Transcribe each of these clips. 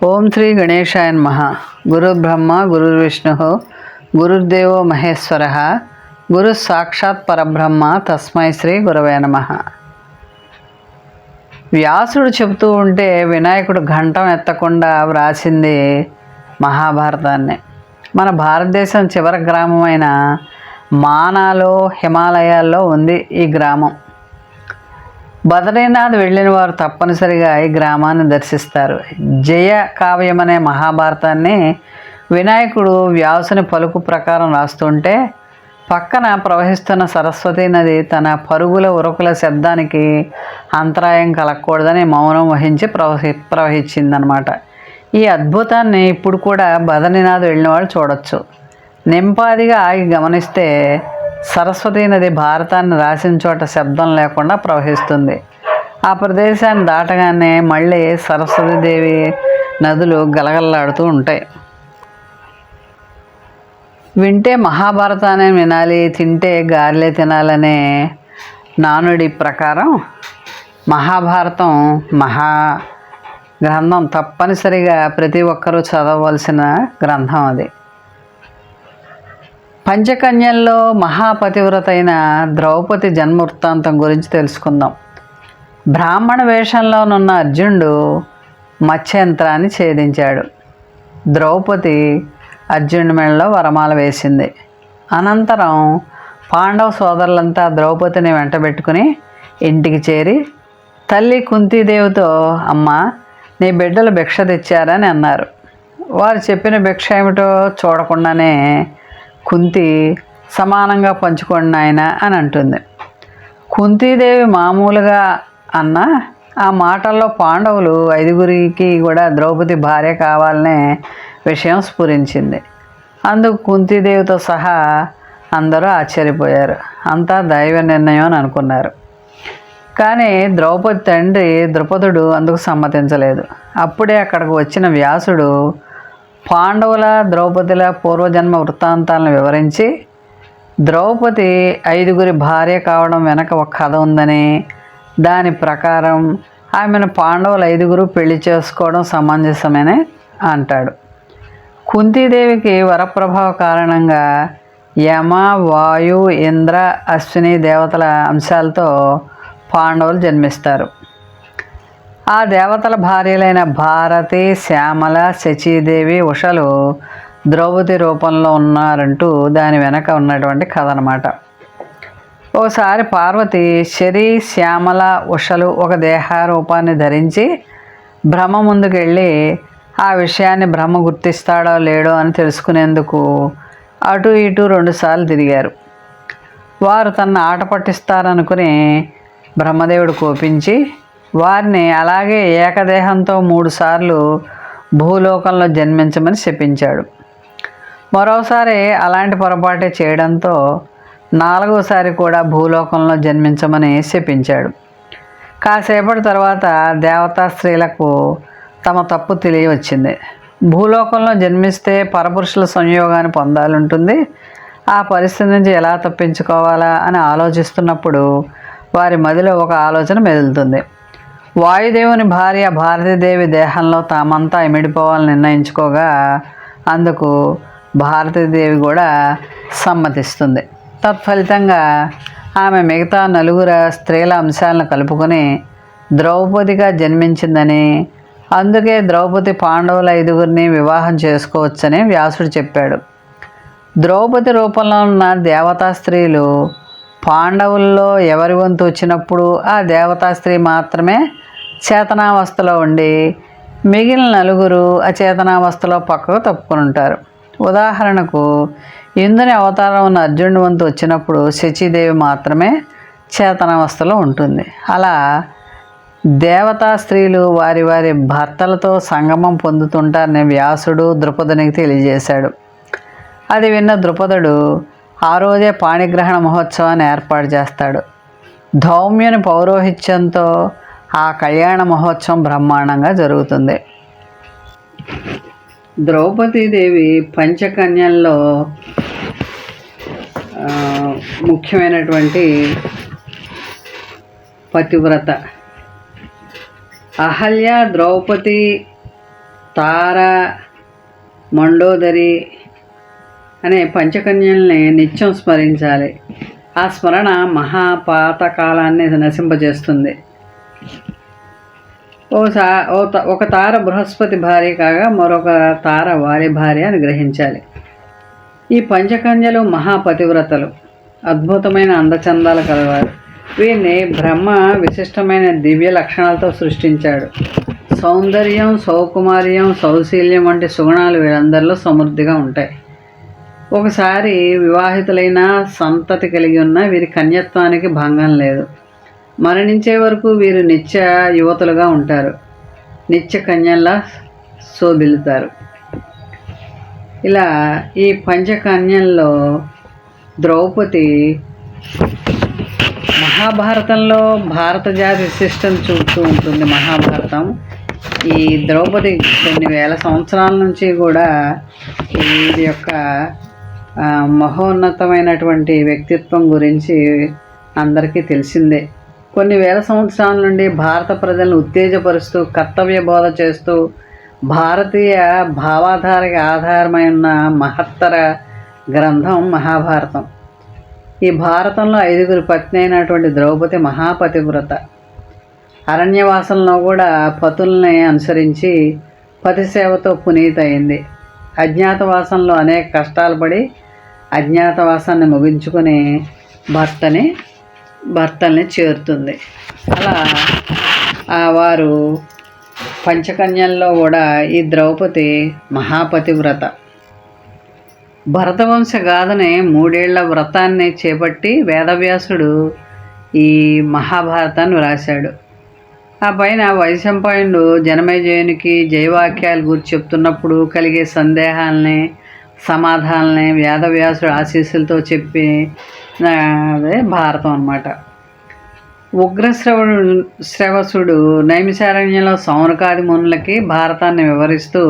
ఓం శ్రీ గణేశాయ నమః. గురు బ్రహ్మ గురుర్విష్ణు గురుర్దేవో మహేశ్వర గురు సాక్షాత్ పరబ్రహ్మ తస్మై శ్రీ గురవే నమః. వ్యాసుడు చెబుతూ ఉంటే వినాయకుడు ఘంటం ఎత్తకుండా వ్రాసింది మహాభారతాన్ని. మన భారతదేశం చివరి గ్రామమైన మానాలో హిమాలయాల్లో ఉంది ఈ గ్రామం. బద్రీనాథ్ వెళ్ళిన వారు తప్పనిసరిగా ఈ గ్రామాన్ని దర్శిస్తారు. జయ కావ్యం అనే మహాభారతాన్ని వినాయకుడు వ్యాసుని పలుకు ప్రకారం రాస్తుంటే పక్కన ప్రవహిస్తున్న సరస్వతీ నది తన పరుగుల ఉరుకుల శబ్దానికి అంతరాయం కలగకూడదని మౌనం వహించి ప్రవహించిందనమాట. ఈ అద్భుతాన్ని ఇప్పుడు కూడా బద్రీనాథ్ వెళ్ళిన వాళ్ళు చూడొచ్చు. నింపాదిగా ఆగి గమనిస్తే సరస్వతీ నది భారతాన్ని రాసిన చోట శబ్దం లేకుండా ప్రవహిస్తుంది. ఆ ప్రదేశాన్ని దాటగానే మళ్ళీ సరస్వతీదేవి నదులు గలగలలాడుతూ ఉంటాయి. వింటే మహాభారతాన్ని వినాలి, తింటే గారెలే తినాలనే నానుడి ప్రకారం మహాభారతం మహా గ్రంథం, తప్పనిసరిగా ప్రతి ఒక్కరూ చదవవలసిన గ్రంథం అది. పంచకన్యల్లో మహాపతివ్రత అయిన ద్రౌపది జన్మ వృత్తాంతం గురించి తెలుసుకుందాం. బ్రాహ్మణ వేషంలోనున్న అర్జునుడు మత్స్యంత్రాన్ని ఛేదించాడు. ద్రౌపది అర్జునుడి మెడలో వరమాల వేసింది. అనంతరం పాండవ సోదరులంతా ద్రౌపదిని వెంటబెట్టుకుని ఇంటికి చేరి తల్లి కుంతీదేవితో, అమ్మ నీ బిడ్డలు భిక్ష తెచ్చారని అన్నారు. వారు చెప్పిన భిక్ష ఏమిటో చూడకుండానే కుంతి సమానంగా పంచుకోండి నాయన అని అంటుంది. కుంతీదేవి మామూలుగా అన్న ఆ మాటల్లో పాండవులు 5గురికి కూడా ద్రౌపది భార్య కావాలనే విషయం స్ఫురించింది. అందుకు కుంతీదేవితో సహా అందరూ ఆశ్చర్యపోయారు. అంతా దైవ నిర్ణయం అని అనుకున్నారు. కానీ ద్రౌపది తండ్రి ద్రుపదుడు అందుకు సమ్మతించలేదు. అప్పుడే అక్కడికి వచ్చిన వ్యాసుడు పాండవుల ద్రౌపదిల పూర్వజన్మ వృత్తాంతాలను వివరించి ద్రౌపది 5గురి భార్య కావడం వెనక ఒక కథ ఉందని, దాని ప్రకారం ఆమెను పాండవులు 5గురు పెళ్లి చేసుకోవడం సమంజసమని అంటాడు. కుంతీదేవికి వరప్రభావ కారణంగా యమ, వాయు, ఇంద్ర, అశ్విని దేవతల అంశాలతో పాండవులు జన్మిస్తారు. ఆ దేవతల భార్యలైన భారతి, శ్యామల, శచీదేవి, ఉషలు ద్రౌపది రూపంలో ఉన్నారంటూ దాని వెనక ఉన్నటువంటి కథ అన్నమాట. ఒకసారి పార్వతి శరీ, శ్యామల, ఉషలు ఒక దేహారూపాన్ని ధరించి బ్రహ్మ ముందుకు వెళ్ళి ఆ విషయాన్ని బ్రహ్మ గుర్తిస్తాడో లేడో అని తెలుసుకునేందుకు అటు ఇటు 2 సార్లు తిరిగారు. వారు తనను ఆట పట్టిస్తారనుకుని బ్రహ్మదేవుడు కోపించి వారిని అలాగే ఏకదేహంతో 3 సార్లు భూలోకంలో జన్మించమని శపించాడు. మరోసారి అలాంటి పొరపాటే చేయడంతో 4వసారి కూడా భూలోకంలో జన్మించమని శపించాడు. కాసేపటి తర్వాత దేవతా స్త్రీలకు తమ తప్పు తెలియవచ్చింది. భూలోకంలో జన్మిస్తే పరపురుషుల సంయోగాన్ని పొందాలంటుంది. ఆ పరిస్థితి నుంచి ఎలా తప్పించుకోవాలా అని ఆలోచిస్తున్నప్పుడు వారి మదిలో ఒక ఆలోచన మెదులుతుంది. వాయుదేవుని భార్య భారతీదేవి దేహంలో తామంతా ఇమిడిపోవాలని నిర్ణయించుకోగా అందుకు భారతీదేవి కూడా సమ్మతిస్తుంది. తత్ఫలితంగా ఆమె మిగతా 4 స్త్రీల అంశాలను కలుపుకొని ద్రౌపదిగా జన్మించిందని, అందుకే ద్రౌపది పాండవుల 5గురిని వివాహం చేసుకోవచ్చని వ్యాసుడు చెప్పాడు. ద్రౌపది రూపంలో ఉన్న దేవతా స్త్రీలు పాండవుల్లో ఎవరి వంతు వచ్చినప్పుడు ఆ దేవతా స్త్రీ మాత్రమే చేతనావస్థలో ఉండి మిగిలిన 4 అచేతనావస్థలో పక్కకు తప్పుకొని ఉంటారు. ఉదాహరణకు ఇంద్రుని అవతారం ఉన్న అర్జునుడి వంతు వచ్చినప్పుడు శచీదేవి మాత్రమే చేతనావస్థలో ఉంటుంది. అలా దేవతా స్త్రీలు వారి వారి భర్తలతో సంగమం పొందుతుంటారని వ్యాసుడు ద్రుపదునికి తెలియజేశాడు. అది విన్న ద్రుపదుడు ఆ రోజే పాణిగ్రహణ మహోత్సవాన్ని ఏర్పాటు చేస్తాడు. ధౌమ్యుని పౌరోహిత్యంతో ఆ కళ్యాణ మహోత్సవం బ్రహ్మాండంగా జరుగుతుంది. ద్రౌపదీదేవి పంచకన్యల్లో ముఖ్యమైనటువంటి పతివ్రత. అహల్య, ద్రౌపది, తార, మండోదరి అనే పంచకన్యల్ని నిత్యం స్మరించాలి. ఆ స్మరణ మహాపాతకాలాన్ని నశింపజేస్తుంది. ఒక తార బృహస్పతి భార్య కాగా మరొక తార వారి భార్య అని గ్రహించాలి. ఈ పంచకన్యలు మహాపతివ్రతలు, అద్భుతమైన అందచందాలు కలవారు. వీరిని బ్రహ్మ విశిష్టమైన దివ్య లక్షణాలతో సృష్టించాడు. సౌందర్యం, సౌకుమార్యం, సౌశీల్యం వంటి సుగుణాలు వీరందరిలో సమృద్ధిగా ఉంటాయి. ఒకసారి వివాహితులైన సంతతి కలిగి ఉన్న వీరి కన్యత్వానికి భంగం లేదు. మరణించే వరకు వీరు నిత్య యువతులుగా ఉంటారు. నిత్య కన్యల్లా శోభిల్లుతారు. ఇలా ఈ పంచకన్యల్లో ద్రౌపది మహాభారతంలో భారత జాతి విశిష్టం చూపుతూ ఉంటుంది. మహాభారతం ఈ ద్రౌపది కొన్ని వేల సంవత్సరాల నుంచి కూడా వీరి యొక్క మహోన్నతమైనటువంటి వ్యక్తిత్వం గురించి అందరికీ తెలిసిందే. కొన్ని వేల సంవత్సరాల నుండి భారత ప్రజలను ఉత్తేజపరుస్తూ కర్తవ్య బోధ చేస్తూ భారతీయ భావాధారకి ఆధారమై ఉన్న మహత్తర గ్రంథం మహాభారతం. ఈ భారతంలో 5 పత్ని అయినటువంటి ద్రౌపది మహాపతివ్రత. అరణ్యవాసంలో కూడా పతుల్ని అనుసరించి పతిసేవతో పునీత అయింది. అజ్ఞాతవాసంలో అనేక కష్టాలు పడి అజ్ఞాతవాసాన్ని ముగించుకొని భర్తల్ని చేరుతుంది. అలా వారు పంచకన్యల్లో కూడా ఈ ద్రౌపది మహాపతివ్రత. భరతవంశ గాథని 3 ఏళ్ల వ్రతాన్ని చేపట్టి వేదవ్యాసుడు ఈ మహాభారతాన్ని వ్రాశాడు. ఆ పైన వైశంపాయనుడు జనమేజయునికి జయవాక్యాలు గురించి చెప్తున్నప్పుడు కలిగే సందేహాలని సమాధానాలని వేదవ్యాసుడు ఆశీస్సులతో చెప్పి అదే భారతం అన్నమాట. శ్రవసుడు నైమిషారణ్యంలో సౌనకాది మునులకి భారతాన్ని వివరిస్తూ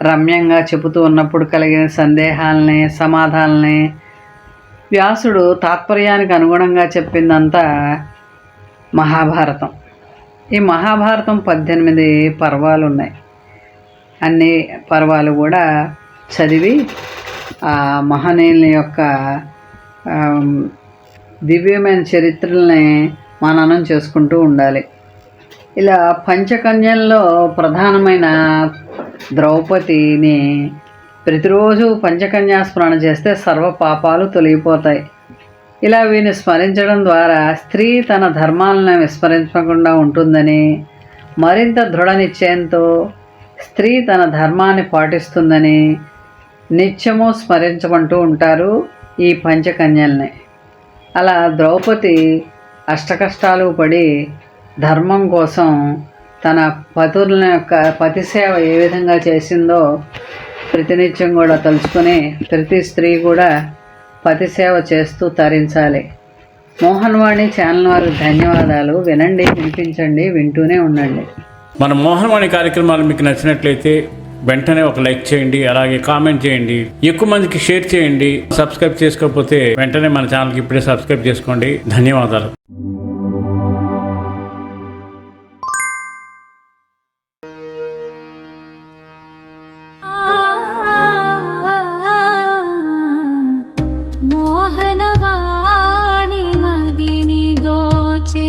రమ్యంగా చెబుతూ ఉన్నప్పుడు కలిగిన సందేహాలని సమాధానాలని వ్యాసుడు తాత్పర్యానికి అనుగుణంగా చెప్పిందంతా మహాభారతం. ఈ మహాభారతం 18 పర్వాలు ఉన్నాయి. అన్ని పర్వాలు కూడా చదివి ఆ మహనీయుల యొక్క దివ్యమైన చరిత్రల్ని మననం చేసుకుంటూ ఉండాలి. ఇలా పంచకన్యల్లో ప్రధానమైన ద్రౌపదిని ప్రతిరోజు పంచకన్యాస్మరణ చేస్తే సర్వ పాపాలు తొలగిపోతాయి. ఇలా వీరిని స్మరించడం ద్వారా స్త్రీ తన ధర్మాలను విస్మరించకుండా ఉంటుందని, మరింత దృఢ నిశ్చయంతో స్త్రీ తన ధర్మాన్ని పాటిస్తుందని నిత్యము స్మరించమంటూ ఉంటారు ఈ పంచకన్యల్ని. అలా ద్రౌపది అష్టకష్టాలు పడి ధర్మం కోసం తన పతుల యొక్క పతిసేవ ఏ విధంగా చేసిందో ప్రతినిత్యం కూడా తలుచుకొని ప్రతి స్త్రీ కూడా పతిసేవ చేస్తూ తరించాలి. మోహన్వాణి ఛానల్ వారికి ధన్యవాదాలు. వినండి, వినిపించండి, వింటూనే ఉండండి. మన మోహన్వాణి కార్యక్రమాలు మీకు నచ్చినట్లయితే వెంటనే ఒక లైక్ చేయండి, అలాగే కామెంట్ చేయండి, ఎక్కువ మందికి షేర్ చేయండి. సబ్స్క్రైబ్ చేసుకోకపోతే వెంటనే మన ఛానల్కి ఇప్పుడే సబ్స్క్రైబ్ చేసుకోండి. ధన్యవాదాలు. మోహనవాణి మదిని దోచే